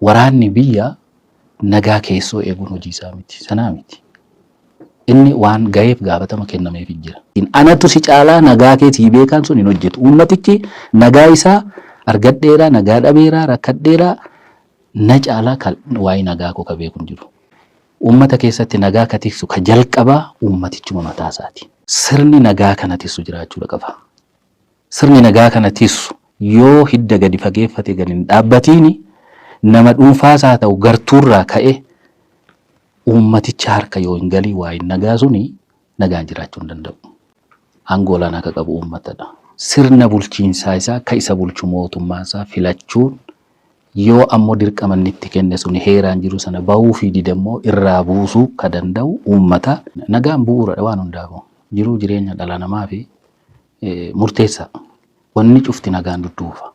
waraanni biyya nagaa keessoo eeguun hojii isaa miti. Sanaa miti. Inni waan ga'eef gaafatama kennameef jira. Anatu si caalaa nagaa keetii beekan sun hin hojjetu. Uummatichi nagaa isaa argadheeraa, nagaa dhabeeraa, rakkadheeraa na caalaa waa'ee nagaa koo ka beeku hin jiru. Uummata keessatti nagaa ka tiksu ka jalqabaa uummatichuma mataa isaati. Sirni nagaa kana tiksu jiraachuu qaba. Sirni nagaa kana tiksu yoo hidda gadi fageeffate gadi hin dhaabbatiin nama dhuunfaas haa ta'u gartuurraa ka'e uummaticha harka yoo hin galii waa'ee nagaa suni nagaan jiraachuu hin danda'u. Aangoo olaanaa akka qabu uummatadha. Sirna bulchiinsaa isaa ka isa bulchu mootummaa isaa filachuun yoo ammoo dirqama inni itti kenne suni heeraan jiru sana bahuu fi didammoo irraa buusuu ka danda'u uummata. Nagaan bu'uuradha waan hundaafu. Jiruu jireenya dhala namaa fi murteessa. Wanni cufti nagaan dudduufa.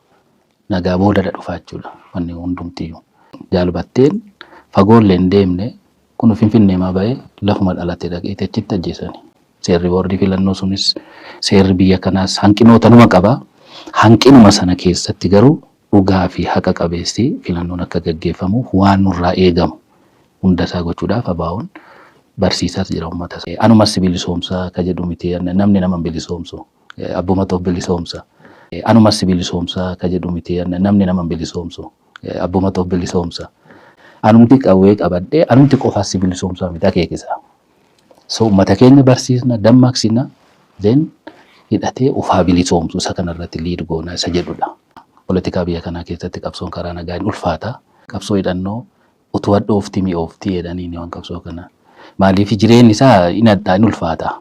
Nagaa boodadha dhufaa jechuudha. Wanni hundumtiyyuu. Jaalbatteen fagoollee hin deemne kun Finfinnee maa ba'ee lafuma dhalate dhaqee achitti ajjeesani. Seerri boordii filannoo sunis seerri biyya kanaas hanqinoota numa qaba. Hanqinuma sana keessatti garuu dhugaa fi haqa qabeessi filannoon akka gaggeeffamu waan nurraa eegamu hundasaa gochuudhaaf ABO'n barsiisaas jira uummata. Anumas bilisoomsaa ka jedhu miti namni nama bilisoomsu abbumatu bilisoomsa. Anumas bilisoomsaa ka jedhu miti namni nama bilisoomsu abbumatu bilisoomsa. Anumti qawwee qabadhee anumti qofaas bilisoomsaa miti akeekisa. So uummata keenya barsiisna dammaqsina then hidhatee ufaa bilisoomsu isa kanarratti liid goona isa jedhudha. Politikaa biyya kanaa keessatti qabsoon karaa nagaa hin ulfaata. Qabsoo hidhannoo utuu hadhoofti mi'oofti jedhanii waan qabsoo kana. Maaliif jireenyi isaa hin addaa hin ulfaata.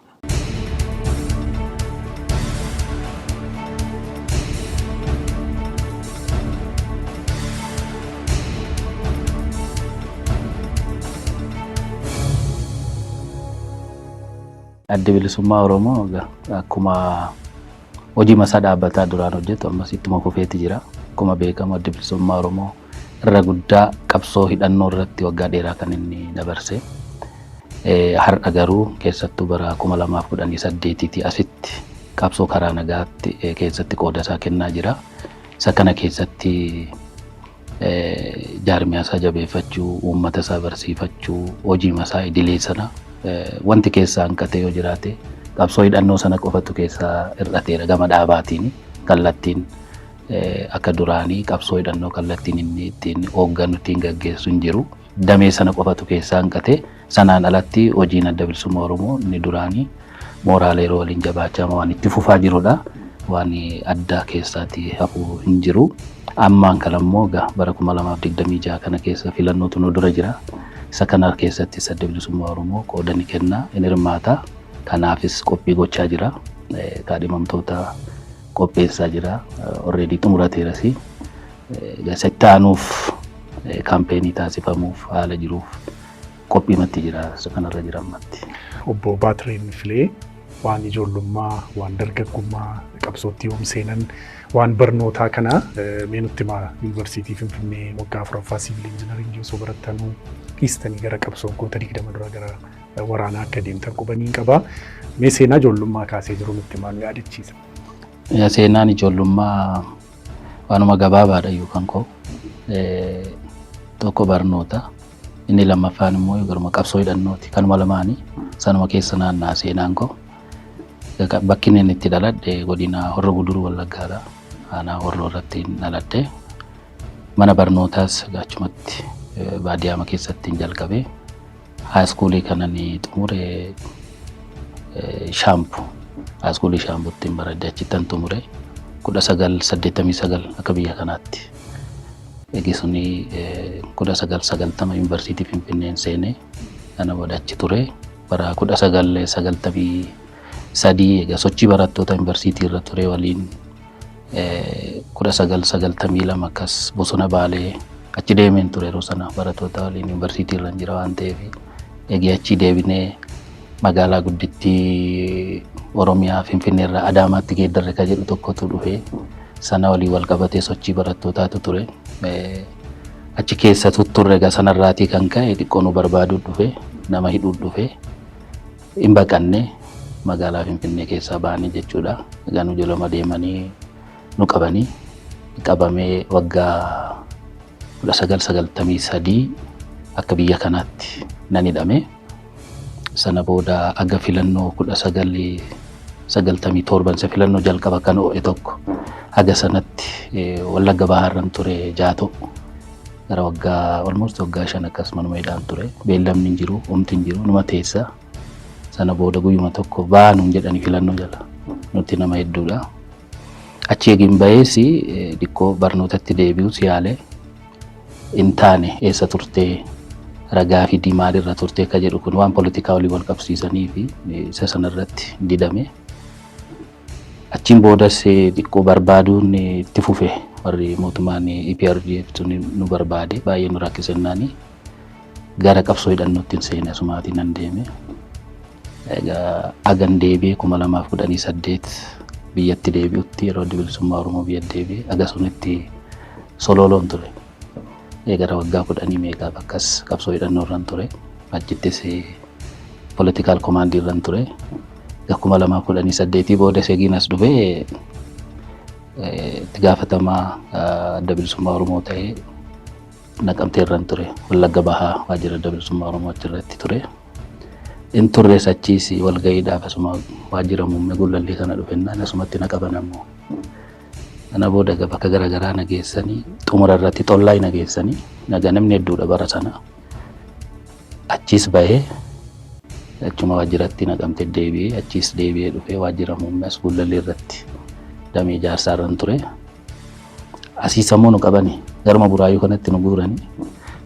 Adda bilisummaa Oromoo akkuma hojii masaa dhaabbataa duraan hojjetu ammas ittuma fufeeti jira. Akkuma beekamu adda bilisummaa Oromoo irra guddaa qabsoo hidhannoo irratti waggaa dheeraa kan inni dabarse. Har'a garuu keessattuu bara 2018 asitti qabsoo karaa nagaatti keessatti qooda isaa kennaa jira. Isa kana keessatti jaarmiyaa isaa jabeeffachuu, uummata isaa barsiifachuu, hojii masaa idilee sana wanti keessaa hanqate yoo jiraate qabsoo hidhannoo sana qofatu keessaa hir'ateera gama dhaabaatiin kallattiin akka duraanii qabsoo hidhannoo kallattiin inni ittiin hoogganu ittiin gaggeessu hin jiru. Damee sana qofatu keessaa hanqate sanaan alatti hojiin adda bilisummaa Oromoo inni duraanii mooraalee yeroo waliin jabaachaa waan itti fufaa jirudha. Waan adda keessaatti hafuu hin jiru. Ammaan kanammoo bara 2026 kana keessa filannootu nu dura jira. Isa kana keessatti adda bilisummaa Oromoo qooda ni kenna inni hirmaata. Kanaafis qophii gochaa jira. Kaadhimamtoota qopheessaa jira. Already xumurateeras. Settaanuuf kaampeenii taasifamuuf haala jiruuf qophiimatti jira. Isa kanarra jira ammatti. Obbo Baatireen Filee waan ijoollummaa, waan dargaggummaa qabsootti yoom seenan waan barnootaa kana meenutti yuunivarsiitii Finfinnee waggaa 4ffaa siivil injiinaringii osoo barattanuu dhiistanii gara qabsoo goota 20 dura gara waraanaa akka deemtan qubanii qaba. Mee seenaa ijoollummaa kaasee jiru nutti maal yaadachiisa? Seenaan ijoollummaa waanuma gabaabaadha yookaan koo tokko barnoota inni lammaffaan immoo garuma qabsoo hidhannooti kanuma lamaanii sanuma keessa naannaa seenaan koo. Bakki inni itti dhaladhe godina Horroo Guduruu Wallaggaadha. Aanaa Horroo irratti dhaladhe. Mana barnootaas achumatti baadiyyaa keessatti jalqabe. Haayiskuulii kana ni xumure Shaampu. Haayiskuulii Shaampuutti baradhe achitti xumure 1989 akka biyya kanaatti. Eegisuni 1990 yuunivarsiitii Finfinneen seenee kana booda achi ture. Bara 1990 sadii egaa sochii barattoota yuunivarsiitii irra ture waliin 1992 akkas bosona Baalee achi deemeen ture yeroo sana barattoota waliin yuunivarsiitii irra jira waan ta'eef egaa achi deebinee magaalaa guddittii Oromiyaa Finfinnee irraa Adaamaatti geeddarre ka jedhu tokkotu dhufe sana waliin wal qabatee sochii barattootaatu ture. Achi keessa turre egaa sanarraatii kan ka'e xiqqoo nu barbaaduu dhufe nama hidhuu dhufe hin baqanne. Magaalaa Finfinnee keessaa baanii jechuudha. Egaa nu jalama deemanii nu qabanii qabamee waggaa 1993 akka biyya kanaatti nan hidhame. Sana booda aga filannoo 1997 isa filannoo jalqaba kan ho'e tokko haga sanatti Wallagga Bahaarran ture Jaatoo gara waggaa almost waggaa 5 akkasuma hidhaan ture. Beellamni hin jiru, homti hin jiru, numa teessa. Sana booda guyyuma tokko baanuun jedhanii filannoo jala nuti nama hedduudha. Achi eegin baheesi dikkoo barnootatti deebi'us yaale hin taane eessa turtee ragaa fi maalirra turtee akka jedhu kun waan poolitikaa wal qabsiisanii fi isa sanarratti didame. Achiin boodas dikkoo barbaaduun itti fufe warri mootummaan EPRDF nu barbaade baay'ee nu rakkisennaani gara qabsoo hidhannootti seenee sumaatiin nan deeme. Egaa agan deebi'ee 2018 biyyatti deebi'utti yeroo bilisummaa Oromoo biyyatti deebi'ee agasunitti sololoon ture. Gara waggaa 10 meeqa bakkas qabsoo hidhannoo irraan ture. Achittis political command irraan ture. 2018 booda seegiin as dhufee itti gaafatamaa adda bilisummaa Oromoo ta'ee Naqamtee irraan ture. Wallagga Bahaa waajjira adda bilisummaa Oromoo achirratti ture. In turres achiis walga'iidhaaf asuma waajjira muummee Gullallee kana dhufennaan asumatti na qaban ammoo. Ana booda bakka garaagaraa nageessanii xumura irratti xollaa nageessanii naga namni hedduudha bara sana. Achiis bahee achuma waajjiratti Naqamtee deebi'ee achiis deebi'ee dhufee waajjira muummee Gullallee irratti damee ijaarsaa irraan ture. Asiis ammoo nu qabanii garuma Buraayyuu kanatti nu guuranii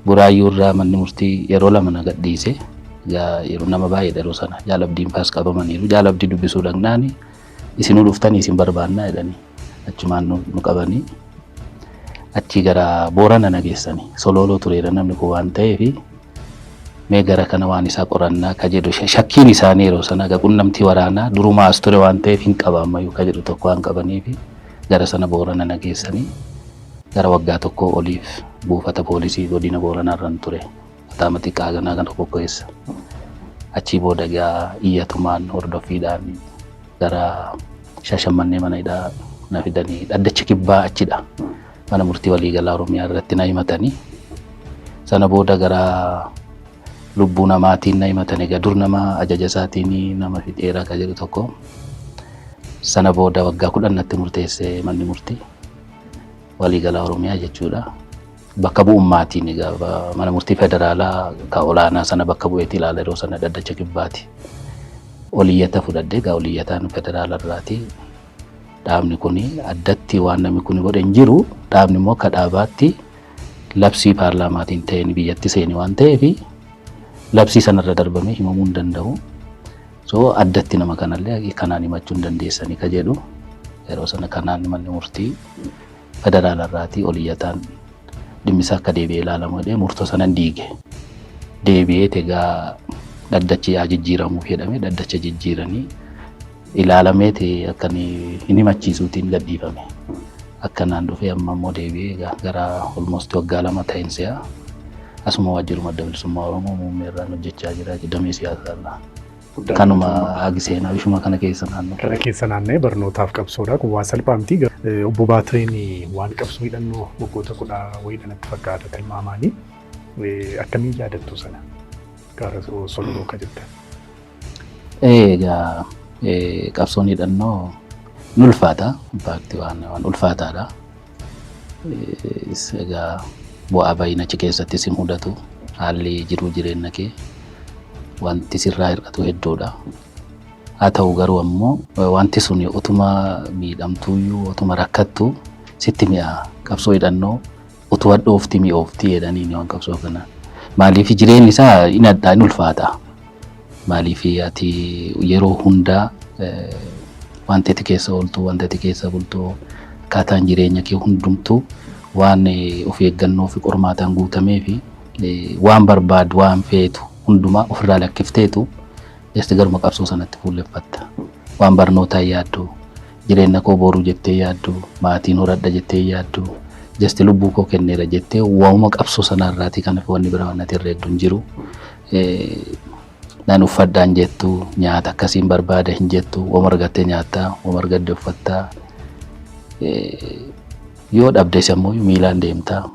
Buraayyuu irraa manni murtii yeroo lama na gadhiise. Yeroo nama baay'ee yeroo sana Jaalabdiin faas qabamaniiru. Jaalabdii dubbisuu dhaqnaani isinuu dhuftanii isin barbaannaa jedhanii achumaan nu qabanii achi gara Boorana nageessanii Sololoo tureera namni kun waan ta'eef mee gara kana waan isaa qorannaa ka jedhu shakkiin isaanii yeroo sana qunnamtii waraanaa durumaa as ture waan ta'eef hin qabamayyuu ka jedhu tokko waan qabaniif gara sana Boorana nageessanii gara waggaa tokko oliif buufata poolisii godina Booranaa irraan ture. Taama xiqqaa ganaa kan tokko keessa. Achii booda egaa iyyatumaan hordoffiidhaan gara Shashamannee mana hidhaa na fidanii dhaddacha kibbaa achidha. Mana murtii waliigalaa Oromiyaa irratti na himatanii. Sana booda gara lubbuu namaatiin na himatanii egaa dur nama ajaja isaatiin nama fixeera ka jedhu tokko. Sana booda waggaa 10 natti murteesse manni murtii waliigalaa Oromiyaa jechuudha. Bakka bu'ummaatiin egaa mana murtii federaalaa ka olaanaa sana bakka bu'eetti ilaala yeroo sana dhaddacha kibbaati. Oliyyata fudhadhee egaa oliyyataan federaala irraati. Dhaabni kuni addatti waan namni kuni godhe hin jiru. Dhaabni immoo akka dhaabaatti labsii paarlaamaatiin ta'een biyyatti seeni waan ta'eef labsii sanarra darbamee himamuu hin danda'u. So addatti nama kanallee kanaan himachuu hin dandeessanii ka jedhu yeroo sana kanaan manni murtii federaala irraati oliyyataan dhimmisaa akka deebi'ee ilaalamu jedhee murtoo sanan diige. Deebi'ee egaa dhaddachi yaa jijjiiramuuf jedhamee dhaddacha jijjiiranii ilaalamee akkan hin himachiisuutiin gadhiifame. Akkanaan dhufee amma immoo deebi'ee gara almost waggaa 2 ta'een si'a asuma waajjiruma adda bilisummaa Oromoo muummee irraan hojjechaa jira damee siyaasaa irraa. Kanuma agiseenaa bishuma kana keessa naannoo. Kana keessa naanna'ee barnootaaf qabsoodha. Kun waan salphaa miti. Obbo Baatireen waan qabsoo hidhannoo waggoota 10 wayiidhanatti fakkaata tilmaamaanii akkamiin yaadattu sana gara Sololoo ka jettan? Egaa qabsoon hidhannoo nu ulfaata. Infaakti waan ulfaataadha. Egaa bu'aa baay'ina achi keessatti si mudatu haalli jiruu jireenya kee wanti sirraa hir'atu hedduudha. Haa ta'u garuu ammoo wanti sun utuma miidhamtuuyyuu utuma rakkattu sitti mi'a. Qabsoo hidhannoo utuma dhoofti mi'oofti jedhanii waan qabsoo kana. Maaliif jireenyi isaa hin addaa hin ulfaata. Maaliif ati yeroo hundaa wanti ati keessa ooltu wanti ati keessa bultu akkaataan jireenya kee hundumtuu waan of eeggannoo fi qormaataan guutamee fi waan barbaadu waan feetu hundumaa ofirraa lakkifteetu Este garuma qabsoo sanatti fuulleffatta. Waan barnootaa yaaddu, jireenya koo boruu jettee yaaddu, maatiin horadha jettee yaaddu, jasti lubbuu koo kenneera jettee waanuma qabsoo sanarraati kanaaf wanni biraa waan ati irreeddu hin jiru. Naan uffadhaan jettu, nyaata akkasiin barbaada hin jettu, waan argattee nyaattaa, waan argatte uffattaa. Yoo dhabde sammuu miilaan deemtaa.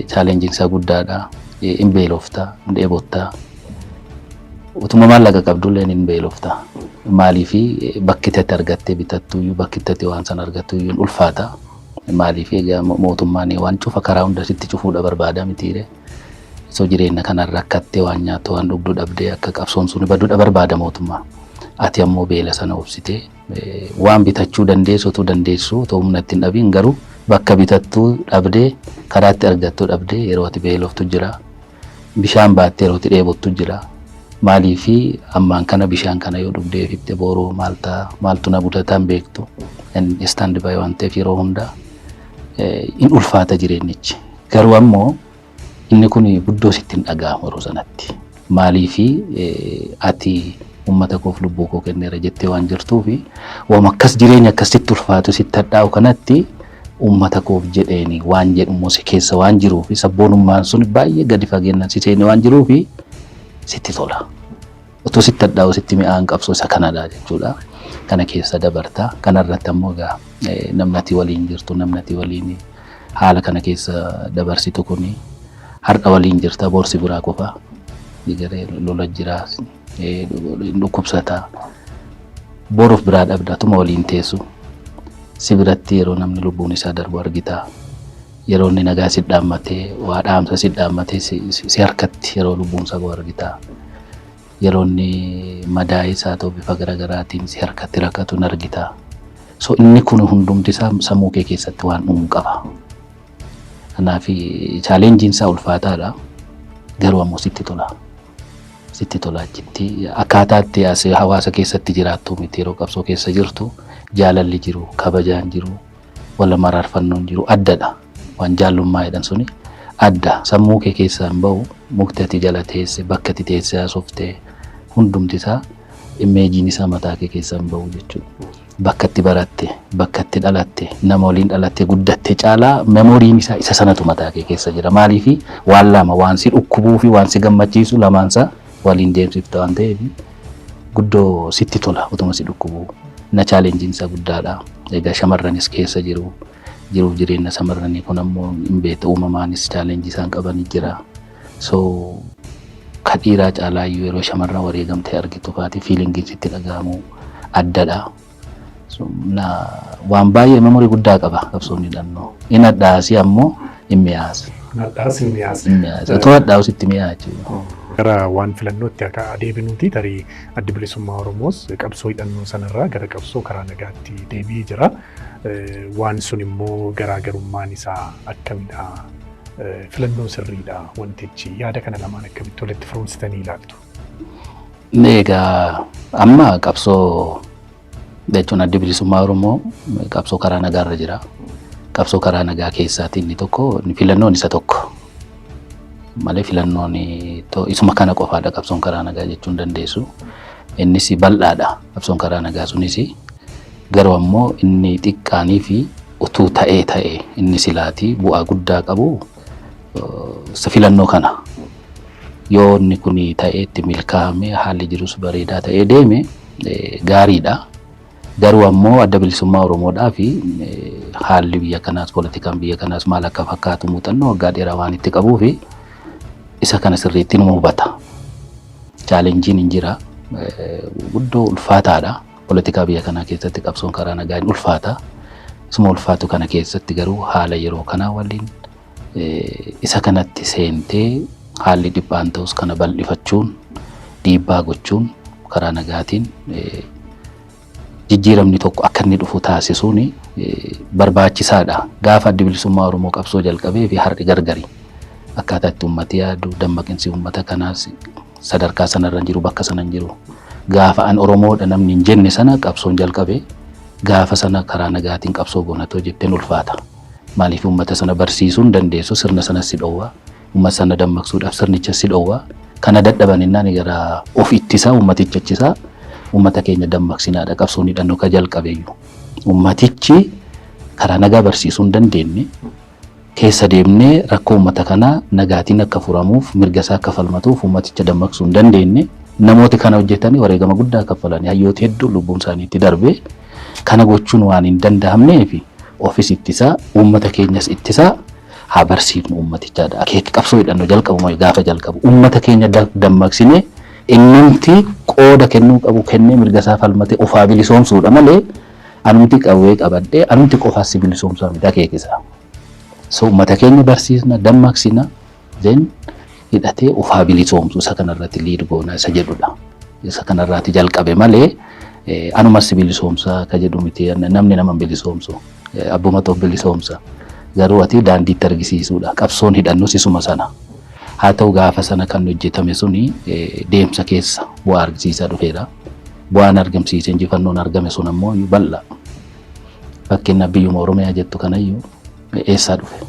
challenge isa guddaadha. In beelofta, in dheebotta. Utuma maallaqa qabdullee in beelofta. Maaliifi bakki itti argattee bitattuyyuu bakki itti waan san argattuyyuu ulfaata. Maaliifi egaa mootummaan waan cufa karaa hunda sitti cufuudha barbaada mitiire. So jireenya kanarra rakkattee waan nyaattu waan dhugdu dhabdee akka qabsoon sun badduudha barbaada mootummaa. Ati ammoo beela sana obsitee waan bitachuu dandeessu ta'uu humna ittiin dhabiin garuu bakka bitattuu dhabdee karaatti argattuu dhabdee yeroo ati beeloftu jira. Bishaan baattee yeroo ati dheebottu jira. Maaliifi ammaan kana bishaan kana yoo dhugdee fixte booroo maaltu na budataan beektu. Stand by waan ta'eef yeroo hunda in ulfaata jireenyichi. Garuu ammoo inni kun guddoo sitti hin dhaga'amu yeroo sanatti. Maaliifi ati ummata koof lubbuu koo kenneera jettee waan jirtuufi waan akkas jireenya akkasitti ulfaatu sitti hadhaa'u kanatti ummata koof jedheeni waan jedhumoo si keessa waan jiruufi sabboonummaan sun baay'ee gadi fageennan si seene waan jiruufi sitti tola. Otoo sitti hadhaa'u sitti mi'aan qabsoo isa kanadha jechuudha. Kana keessa dabartaa kanarratti ammoo egaa namnati waliin jirtu namnati waliin haala kana keessa dabarsitu kuni har'a waliin jirta boorsi biraa qofa digaree lola jiraa dhukkubsataa boruuf biraa dhabda tuma waliin teessu si biratti yeroo namni lubbuun isaa darbu argita yeroo inni nagaa si dhaammatee waa dhaamsa si dhaammatee si harkatti yeroo lubbuun isaa argita yeroo inni madaa isaa ta'u bifa garaagaraatiin si harkatti rakkatu argita. So inni kun hundumti isaa sammuu kee keessatti waan uumu qaba. Kanaaf challenge isaa ulfaataadha garuu ammoo sitti tola. Sitti tola jetti akkaataatti as hawaasa keessatti jiraattu miti yeroo qabsoo keessa jirtu jaalalli jiru kabajaan jiru wala maraarfannoon jiru addadha waan jaallummaa jedhan suni adda sammuu kee keessaan bahu mukti ati jala teesse bakka ati teesse haasoftee hundumti isaa imeejiin isaa mataa kee keessaan bahu jechuudha. Bakka itti baratte bakka itti dhalatte nama waliin dhalatte guddatte caalaa memooriin isaa isa sanatu mataa kee keessa jira. Maaliifi waan lama waan si dhukkubuu fi waan si gammachiisu lamaansaa waliin deemsifta waan ta'eef guddoo sitti tola utuma si dhukkubu na challenge isa guddaadha. Egaa shamarranis keessa jiruuf jireenya shamarranii kun ammoo hin beektu uumamaanis challenge isaan qaban jira. So kadhiiraa caalaa yeroo shamarran wareegamtee argitu faati feelingiin sitti dhaga'amu addadha. So na waan baay'ee memorii guddaa qaba qabsoonni dhannoo. Inni addaasi ammoo hin mi'aasu. Addaasi hin mi'aasu. Otoo addaa'u sitti mi'aachu. Gara waan filannootti akka adeeminuuti tarii addi bilisummaa Oromoos qabsoo hidhannoo sanarraa gara qabsoo karaa nagaatti deebi'ee jira. Waan sun immoo garaagarummaan isaa akkamidha? Filannoo sirriidha wantichi yaada kana lamaan akkamitti walitti firoomsitanii ilaaltu? Egaa amma qabsoo jechuun addi bilisummaa Oromoo qabsoo karaa nagaarra jira. Qabsoo karaa nagaa keessaati inni tokko filannoon isa tokko. Malee filannoon isuma kana qofaadha qabsoon karaa nagaa jechuun dandeessu. Innis bal'aadha qabsoon karaa nagaa sunis garuu ammoo inni xiqqaanii fi utuu ta'ee inni silaati bu'aa guddaa qabu filannoo kana yoo inni kun ta'eetti milkaa'ame haalli jirus bareedaa ta'ee deeme gaariidha. Garuu ammoo adda bilisummaa Oromoodhaa fi haalli biyya kanaas poolitikaan biyya kanaas maal akka fakkaatu muuxannoo waggaa dheeraa waan itti qabuu fi isa kana sirriitti nu hubata. Challenge hin jira guddoo ulfaataadha. Poolitikaa biyya kanaa keessatti qabsoon karaa nagaa ulfaata. Isuma ulfaatu kana keessatti garuu haala yeroo kanaa waliin isa kanatti seentee haalli dhiphaan ta'us kana bal'ifachuun dhiibbaa gochuun karaa nagaatiin jijjiiramni tokko akka inni dhufu taasisuun barbaachisaadha. Gaafa addi bilisummaa Oromoo qabsoo jalqabee fi har'i gargari. Akkaataa itti uummati yaadu dammaqinsi uummata kanaas sadarkaa sanarra jiru bakka sanan jiru. Gaafa an Oromoodha namni hin jenne sana qabsoon jalqabee gaafa sana karaa nagaatiin qabsoo goonatoo jetteen ulfaata. Maaliif uummata sana barsiisuun dandeessu sirna sanas si dhowwa. Uummata sana dammaqsuudhaaf sirnicha si dhowwa. Kana dadhaban innaan gara of ittisaa uummatichachisaa uummata keenya dammaqsinaadha qabsoon hidhannoo ka jalqabeeyyu. Uummatichi karaa nagaa barsiisuu hin dandeenye keessa deemnee rakkoo uummata kanaa nagaatiin akka furamuuf mirga isaa akka falmatuuf uummaticha dammaqsuu hin dandeenye namooti kana hojjetanii wareegama guddaa kaffalanii hayyoota hedduu lubbuun isaaniitti darbe kana gochuun waan hin danda'amneef ofis ittisaa uummata keenyas ittisaa haa barsiifnu ummatichaadha. Akeeka qabsoo hidhannoo jalqabu gaafa jalqabu ummata keenya dammaqsine innumti qooda kennuu qabu kennee mirga isaa falmatee ofaa bilisoomsuudha malee anumti qawwee qabadhee anumti qofaa si bilisoomsaa miti akeekisaa. So ummata keenya barsiisna dammaqsina then hidhatee ofaa bilisoomsu isa kanarratti liid goona isa jedhudha. Isa kanarratti jalqabe malee anumas bilisoomsaa ka jedhu miti namni nama bilisoomsu abbuma tokko bilisoomsa. Garuu ati daandiitti argisiisuudha. Qabsoon hidhannus isuma sana. Haa ta'u gaafa sana kan hojjetame suni deemsa keessa bu'aa argisiisaa dhufeera. Bu'aan argamsiise injifannoon argame sun ammoo bal'aa. Fakkeenyaaf biyyuma Oromiyaa jettu kanayyuu eessaa dhufe?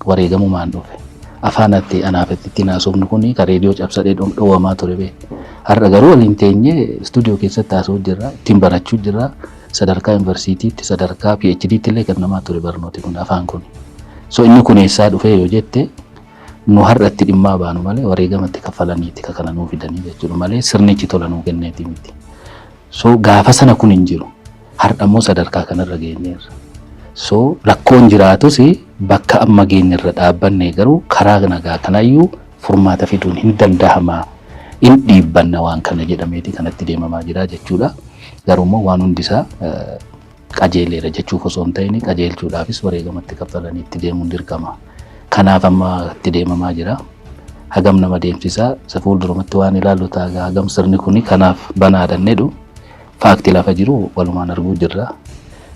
Wareegamumaan dhufe. Afaanatti anaafatti naasofnu kuni ka reediyoo cabsadhee dhoowwamaa ture bee. Har'a garuu waliin teenyee istuudiyoo keessatti haasa'uu jirra, ittiin barachuu jirra. Sadarkaa yuunivarsiitiitti, sadarkaa PhD'tti illee kan namaa ture barnooti kun afaan kun. So inni kun eessaa dhufee yoo jette nu har'atti dhimmaa baanu malee wareegamatti kaffalaniitti ka kana nuu fidanii jechuudha malee sirnichi tola nuu kenneeti miti. So gaafa sana kun hin jiru. Har'a immoo sadarkaa kanarra geenyeerra. So rakkoon jiraatus bakka amma geenyerra dhaabbannee garuu karaa nagaa kanayyuu furmaata fiduun hin danda'amaa. In dhiibbanna waan kana jedhameeti kanatti deemamaa jira jechuudha. Garuu immoo waan hundisaa qajeeleera jechuuf osoo hin ta'in qajeelchuudhaafis wareegamatti kaffalanii itti deemuun dirqama. Kanaaf amma itti deemamaa jira. Hagam nama deemsisaa isa fuuldurumatti waan ilaallu ta'a hagam sirni kuni kanaaf banaadhaan jedhu faakti lafa jiru walumaan arguu jirra.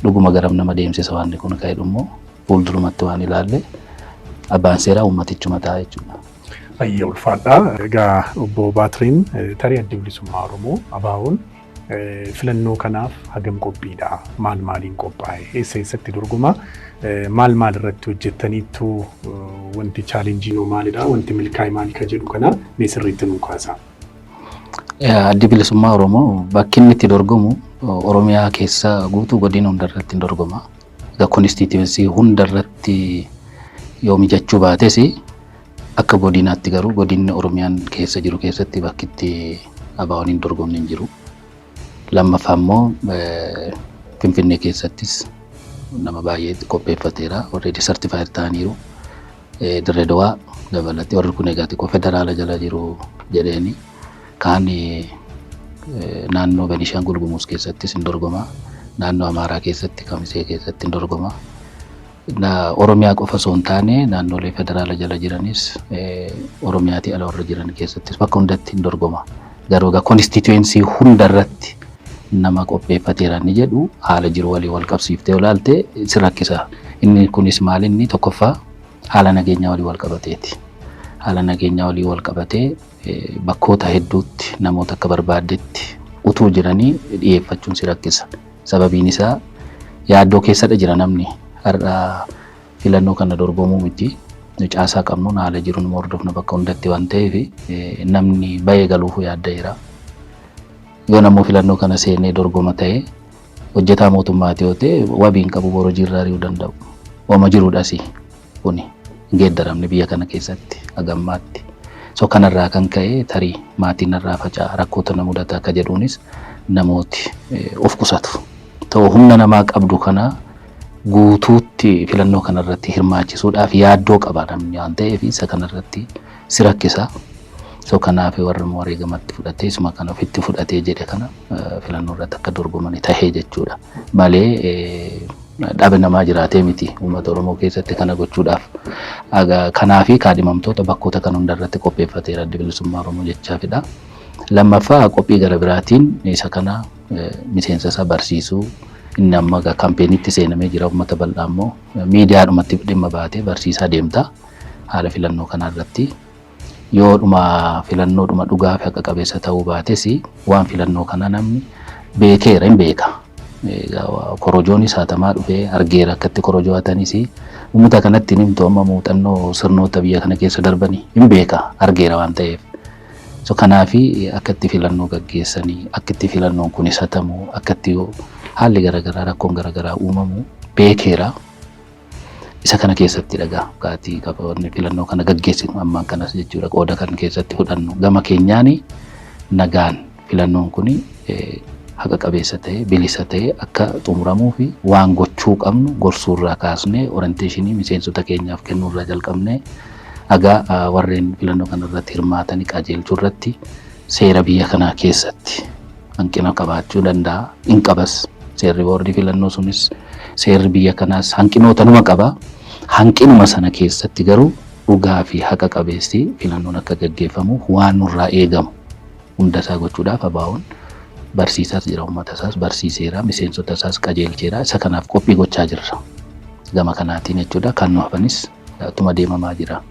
Dhuguma garam nama deemsisa waan kun ka'edhu immoo fuuldurumatti waan ilaalle abbaan seeraa ummatichuma ta'a jechuudha. Ayya ulfaadhaa. Egaa obbo Baatiriin tarii adda bilisummaa Oromoo ABO'n filannoo kanaaf hagam qophiidha? Maal maaliin qophaa'e? Eessatti dorgoma? Maal irratti hojjettaniittu wanti chaalenjiinoo maalidha? Wanti milkaa'e maali ka jedhu kana mee sirriitti nuu kaasaa? Addi bilisummaa Oromoo bakki inni itti dorgomu Oromiyaa keessa guutuu godina hundarratti dorgoma. Egaa konstituensii hundarratti yoo mijachuu baates akka godinaatti garuu godinni Oromiyaan keessa jiru keessatti bakki itti ABO'n hin dorgomne hin jiru. Lammaffaa immoo Finfinnee keessattis nama baay'ee qopheeffateera. Already certified ta'aniiru. Dirree Dawaa dabalatee warri kun egaa xiqqoo federaala jala jiru jedheeni. Kaan naannoo Beenishaangul Gumuz keessattis hin dorgoma. Naannoo Amaaraa keessatti Kamisee keessatti hin dorgoma. Oromiyaa qofa osoo hin taane naannolee federaala jala jiranis Oromiyaatii ala warra jiran keessattis bakka hundatti hin dorgoma. Garuu egaa konstituensii hundarratti nama qopheeffateera ni jedhu haala jiru walii wal qabsiiftee olaalte si rakkisa. Inni kunis maal inni tokkoffaa haala nageenyaa walii wal qabateeti. Haala nageenyaa walii wal qabatee bakkoota hedduutti namoota akka barbaaddetti utuu jiranii dhiyeeffachuun si rakkisa. Sababiin isaa yaaddoo keessadha jira namni. Har'a filannoo kana dorgomuu miti. Caasaa qabnuun haala jiruun hordofna bakka hundatti waan ta'eef namni baay'ee galuuf yaadda'eera. Yoo namuu filannoo kana seenee dorgoma ta'e hojjetaa mootummaati yoo ta'e wabiin qabu boroo jirraa ari'uu danda'u. Ooma jiruudhaas kuni hin geeddaramne biyya kana keessatti hagammaatti. So kanarraa kan ka'e tarii maatiin irraa faca'a rakkoota na mudata akka jedhuunis namooti of qusatu. Ta'u humna namaa qabdu kana guutuutti filannoo kanarratti hirmaachisuudhaaf yaaddoo qaba namni waan ta'eef isa kanarratti si rakkisa. So kanaaf warra wareegamatti fudhatee isuma kana ofitti fudhatee jedhe kana filannoo irratti akka dorgomani tahee jechuudha. Malee dhabe namaa jiraatee miti uummata Oromoo keessatti kana gochuudhaaf. Kanaafi kaadhimamtoota bakkoota kan hundarratti qopheeffateera adda bilisummaa Oromoo jechaafidha. Lammaffaa qophii gara biraatiin isa kana miseensa isaa barsiisuu inni amma kaampeenii seenamee jira uummata bal'aa immoo miidiyaadhumatti dhimma baatee barsiisaa deemta haala filannoo kanarratti. Yoo dhuma filannoodhuma dhugaa fi haqa qabeessa ta'uu baates waan filannoo kana namni beekeera hin beeka. Korojoonis haatamaa dhufee argeera akkatti korojootanis uummata kanatti nimtu amma muuxannoo sirnoota biyya kana keessa darbanii hin beeka argeera waan ta'eef. So kanaafi akkatti filannoo gaggeessanii akkatti filannoon kunis hatamu akkatti haalli garaagaraa rakkoon garaagaraa uumamu beekeera. Isa kana keessatti dhagaa gaatii qabawanni filannoo kana gaggeessinu ammaan kanas jechuudha qooda kan keessatti fudhannu gama keenyaani nagaan filannoon kuni haqa qabeessa ta'e bilisa ta'e akka xumuramuu fi waan gochuu qabnu gorsuurraa kaasnee orienteeshinii miseensota keenyaaf kennuurraa jalqabnee agaa warreen filannoo kanarratti hirmaatanii qajeelchuu irratti seera biyya kanaa keessatti hanqina qabaachuu danda'a. Hin qabas seerri boordii filannoo sunis seerri biyya kanaas hanqinoota numa qaba. Hanqinuma sana keessatti garuu dhugaa fi haqa qabeessi filannoon akka gaggeeffamu waan nurraa eegamu hundasaa gochuudhaaf ABO'n barsiisaas jira, uummata isaas barsiiseera, miseensota isaas qajeelcheera. Isa kanaaf qophii gochaa jirra. Gama kanaatiin jechuudha. Kan nu hafanis ittuma deemamaa jira.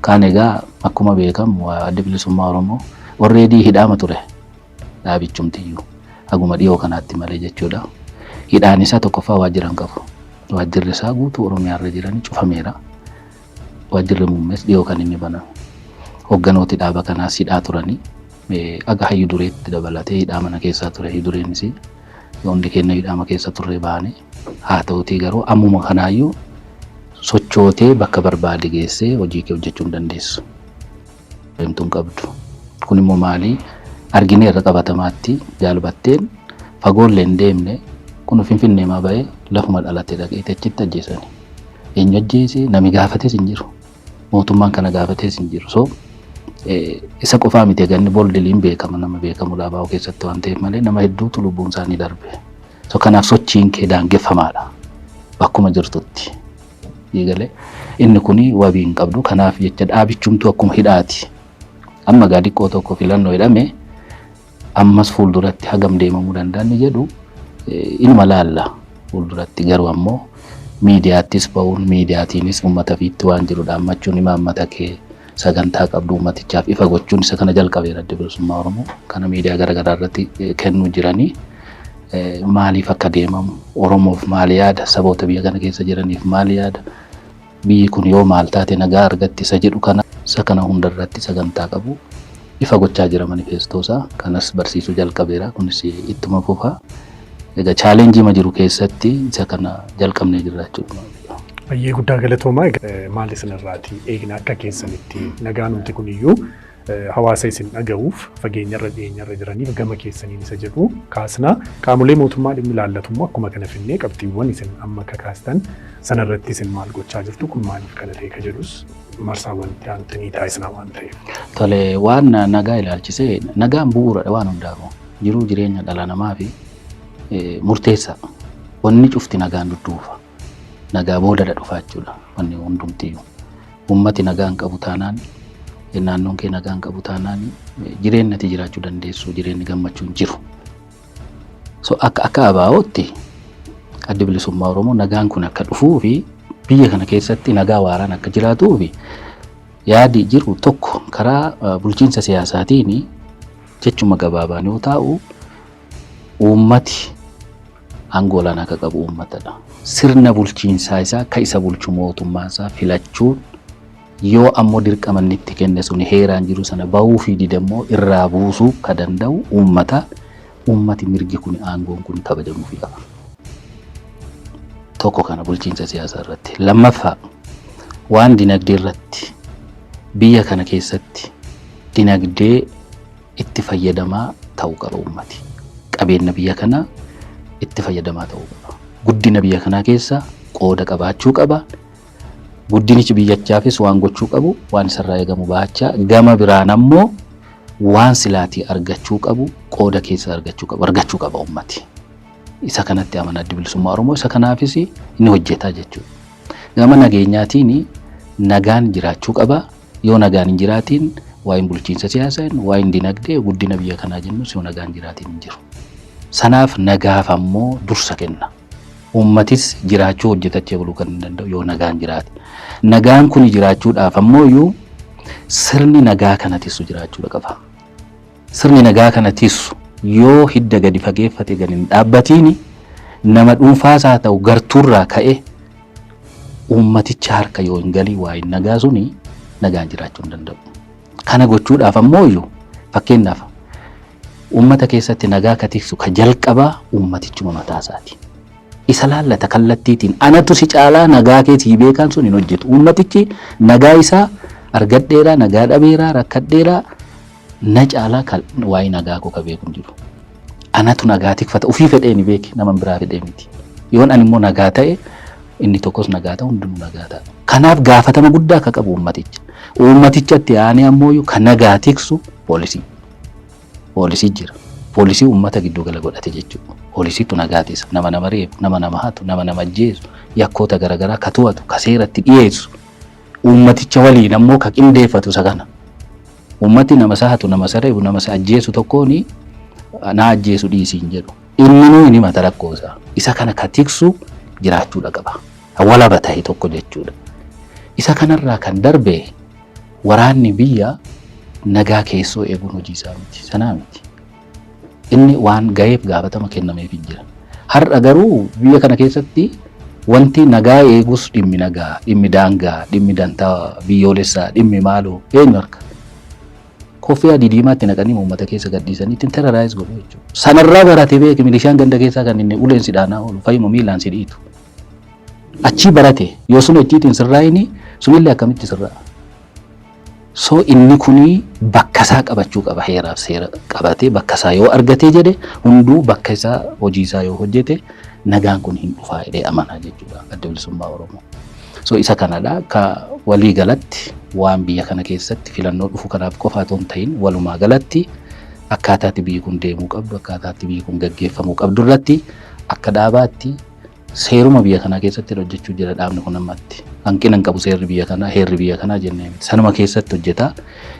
Kaan egaa akkuma beekamu adda bilisummaa Oromoo already hidhaama ture. Dhaabichumtiyyuu haguma dhiyoo kanaatti malee jechuudha. Hidhaan isaa tokkoffaa waajjiran qabu. Waajjirri isaa guutuu Oromiyaarra jiran cufameera. Waajjirri muummees dhiyoo kan inni baname. Hogganooti dhaaba kanaas hidhaa turanii aga hayyu dureetti dabalatee hidhaa mana keessaa ture. Hayyu dureenis hundi keenya hidhaama keessa turre baane. Haa ta'utii garuu ammuma kanaayyuu sochootee bakka barbaade geessee hojii kee hojjechuu hin dandeessu. Deemtuun qabdu. Kun immoo maali? Arginee irra qabatamaatti jaalbatteen fagoollee hin deemne kun Finfinnee maa ba'ee lafuma dhalatee dhaqee achitti ajjeesani. Eenyu ajjeese? Nami gaafates hin jiru. Mootummaan kana gaafates hin jiru. So isa qofaa miti ganni boldiliin beekama nama beekamudha ABO keessatti waan ta'eef malee nama hedduutu lubbuun isaanii darbe. So kanaaf sochiin kee daangeffamaadha. Bakkuma jirtutti. Eegalee inni kuni wabii hin qabdu. Kanaaf jecha dhaabichumtu akkuma hidhaati. Amma gaadiqqoo tokko filannoo hidhame ammas fuulduratti hagam deemamuu danda'an jedhu ilma laalla. Fuulduratti garuu ammoo miidiyaattis ba'uun miidiyaatiinis uummata fiitti waan jiru dhaammachuun imaammata kee sagantaa qabdu uummatichaaf ifa gochuun isa kana jalqabeera adda bilisummaa Oromoo. Kana miidiyaa garaagaraa irratti kennuu jiranii maaliif akka deemamu Oromoof maal yaada, saboota biyya kana keessa jiraniif maal yaada, biyyi kun yoo maal taate nagaa argatti isa jedhu kana isa kana hundarratti sagantaa qabu ifa gochaa jira manifestoosaa. Kanas barsiisuu jalqabeera. Kunis ittuma fufa. Egaa chaalenjii ma jiru keessatti isa kana jalqabnee jirra jechuudha. Baay'ee guddaa galatoomaa. Maal isinirraati eegna akka keessanitti nagaan nuti kuniyyuu hawaasa isin dhaga'uuf fageenyarra dhiyeenyarra jiraniif gama keessaniin isa jedhu kaasna. Qaamolee mootummaa dhimmi ilaallatummoo akkuma kana finnee qabxiiwwan isin amma akka kaastan sanarratti isin maal gochaa jirtu kun maaliif kana ta'e ka jedhus marsaa wanti antanii taasisaa waan ta'eef. Tole waan nagaa ilaalchisee nagaan bu'uuradha waan hundaafuu jiruu jireenya dhala namaa fi murteessa. Wanni cufti nagaan dudduufa. Nagaa boodadha dhufaa jechuudha. Wanni hundumtiyyuu. Uummati nagaan qabu taanaan naannoon kee nagaan qabu taanaan jireenyatti jiraachuu dandeessu. Jireenyi gammachuu hin jiru. So akka ABO'tti adda bilisummaa Oromoo nagaan kun akka dhufuu fi biyya kana keessatti nagaa waaraan akka jiraatuu fi yaadi jiru tokko karaa bulchiinsa siyaasaatiin jechuma gabaabaan yoo ta'u uummati aangoo olaanaa akka qabu uummatadha. Sirna bulchiinsaa isaa akka isa bulchu mootummaa isaa filachuun yoo ammoo dirqama inni itti kenne sun heeraan jiru sana bahuu fi didammoo irraa buusuu ka danda'u uummata. Uummati mirgi kun aangoon kun kabajamuu fi qaba. Tokko kana bulchiinsa siyaasaa irratti. Lammaffaa waan dinagdee irratti biyya kana keessatti dinagdee itti fayyadamaa ta'uu qaba uummati. Qabeenya biyya kanaa itti fayyadamaa ta'uu qaba. Guddina biyya kanaa keessa qooda qabaachuu qaba. Guddinichi biyyachaafis waan gochuu qabu, waan isarraa eegamu baachaa, gama biraan ammoo waan silaatii argachuu qabu, qooda keessa argachuu qaba uummati. Isa kanatti amana adda bilisummaa Oromoo. Isa kanaafis inni hojjetaa jechuudha. Gama nageenyaatiin nagaan jiraachuu qaba. Yoo nagaan hin jiraatiin waa'een bulchiinsa siyaasaa, waa'een dinagdee, guddina biyya kanaa jennus yoo nagaan jiraatiin hin jiru. Sanaaf nagaaf ammoo dursa kenna. Uummatis jiraachuu hojjetachee buluu kan danda'u yoo nagaan jiraate. Nagaan kun jiraachuudhaaf ammoo iyyuu sirni nagaa kana tiisu jiraachuu qaba. Sirni nagaa kana tiisu yoo hidda gadi fageeffate gadi hin dhaabbatiin nama dhuunfaas haa ta'u gartuurraa ka'e uummaticha harka yoo hin galii waa'een nagaa suni nagaan jiraachuu hin danda'u. Kana gochuudhaaf ammoo iyyuu fakkeenyaaf uummata keessatti nagaa ka tiksu ka jalqabaa uummatichuma mataa isaati. Isa laallata kallattiitiin anatu si caalaa nagaa keetii beekan sun hin hojjetu. Uummatichi nagaa isaa argadheeraa, nagaa dhabeeraa, rakkadheeraa na caalaa waa'ee nagaa koo ka beeku hin jiru. Anatu nagaa tikfata ofii fedhee ni beeki nama biraa fedhee miti. Yoon ani immoo nagaa ta'e inni tokkos nagaa ta'u hundinuu nagaa ta'a. Kanaaf gaafatama guddaa akka qabu uummaticha. Uummatichatti aanee ammoo kan nagaa tiksu poolisii. Poolisii jira. Poolisii uummata gidduu gala godhate jechuudha. Poolisiitu nagaa tisa. Nama nama reebu, nama hatu, nama ajjeesu, yakkoota garaagaraa ka to'atu, ka seeratti dhiyeessu. Uummaticha waliin ammoo ka qindeeffatu isa kana. Uummati nama hatu, nama reebu, nama ajjeesu tokkooni na ajjeesu dhiisiin jedhu. Inni ni mata rakkoosaa. Isa kana ka tiksu jiraachuudha qaba. Walaba ta'e tokko jechuudha. Isa kanarraa kan darbe waraanni biyya nagaa keessoo eeguun hojii isaa miti. Sanaa miti. Inni waan gaheef gaafatama kennameef jira. Har'a garuu biyya kana keessatti wanti nagaa eegus dhimmi nagaa, dhimmi daangaa, dhimmi dantaa biyyoolessaa, dhimmi maaloo eenyu harka? Koffii adii diimaatti naqanii uummata keessa gadhiisanii ittiin terroraayiz godhu jechuudha. Sanarraa baratee beeki milishaan ganda keessaa kan inni uleen sidhaanaa oolu fayyuma miilaan si dhiitu. Achii barate yoo sun achiitiin sirraa'ini sunillee akkamitti sirraa'a? So inni kuni bakka isaa qabachuu qaba heeraaf seera qabatee bakka isaa yoo argatee jedhe hunduu bakka isaa hojii isaa yoo hojjete nagaan kun hin dhufaa jedhee amanaa jechuudha adda bilisummaa Oromoo. So isa kanadha ka walii galatti waan biyya kana keessatti filannoo dhufu kanaaf qofa otoo hin ta'in walumaa galatti akkaataatti biyyi kun deemuu qabdu akkaataatti biyyi kun gaggeeffamuu qabdu irratti akka dhaabaatti seeruma biyya kana keessatti hojjechuu jira dhaabni kun ammatti. Hanqina hin qabu seerri biyya kanaa heerri biyya kanaa jennee miti. Sanuma keessatti hojjeta.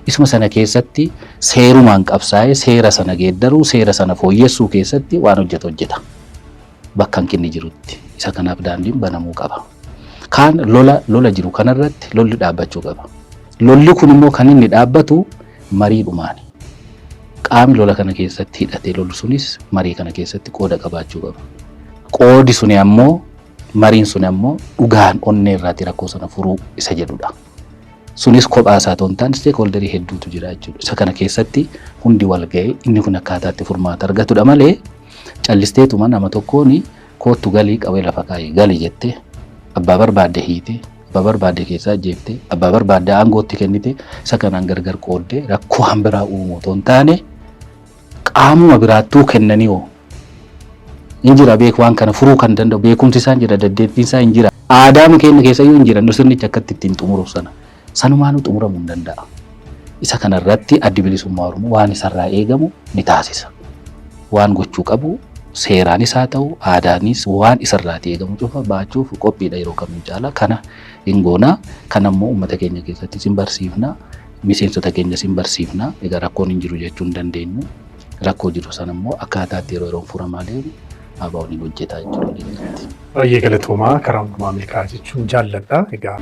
Isuma sana keessatti seerumaan qabsaa'ee seera sana geeddaruu seera sana fooyyessuu keessatti waan hojjeta. Bakka hanqinni jirutti. Isa kanaaf daandiin banamuu qaba. Kaan lola jiru kanarratti lolli dhaabbachuu qaba. Lolli kun immoo kan inni dhaabbatu mariidhumaani. Qaamni lola kana keessatti hidhatee lolu sunis marii kana keessatti qooda qabaachuu qaba. Qoodi suni ammoo mariin sun ammoo dhugaan onnee irraati rakkoo sana furuu isa jedhudha. Sunis kophaa isaa ta'uun ta'an stakeholderii hedduutu jira jechuudha. Isa kana keessatti hundi wal ga'ee inni kun akkaataatti furmaata argatudha malee callisteetuma nama tokkoon kootu galii qawwee lafa kaa'ee gali jettee abbaa barbaadde hiite abbaa barbaadde keessaa jeeftee abbaa barbaadde aangootti kennite isa kanaan gargar qooddee rakkoo hambiraa uumuu otoo hin taane qaamuma biraattuu kennanii hoo. Injira beeku waan kana furuu kan danda'u beekumsi isaa jira dandeettiin isaa injira. Aadaama keenya keessa yoo injira sirnichi akkatti ittiin xumuruuf sana sanumaanuu xumuramuu hin danda'a. Isa kanarratti addi bilisummaa Oromoo waan isarraa eegamu ni taasisa. Waan gochuu qabu seeraanis haa ta'u aadaanis waan isarraati eegamu cufa baachuuf qophiidha yeroo kamii caala kana hin goona. Kanammoo uummata keenya keessatti sin barsiifna miseensota keenya sin barsiifna. Egaa rakkoon hin jiru jechuu hin dandeenyu. Rakkoo jiru sanammoo akkaataatti yeroo furamaa deemu abaa'uun hojjetaa jechuudha. Baay'ee galatoomaa karaa hundumaa milkaa'aa jechuun jaalladha. Egaa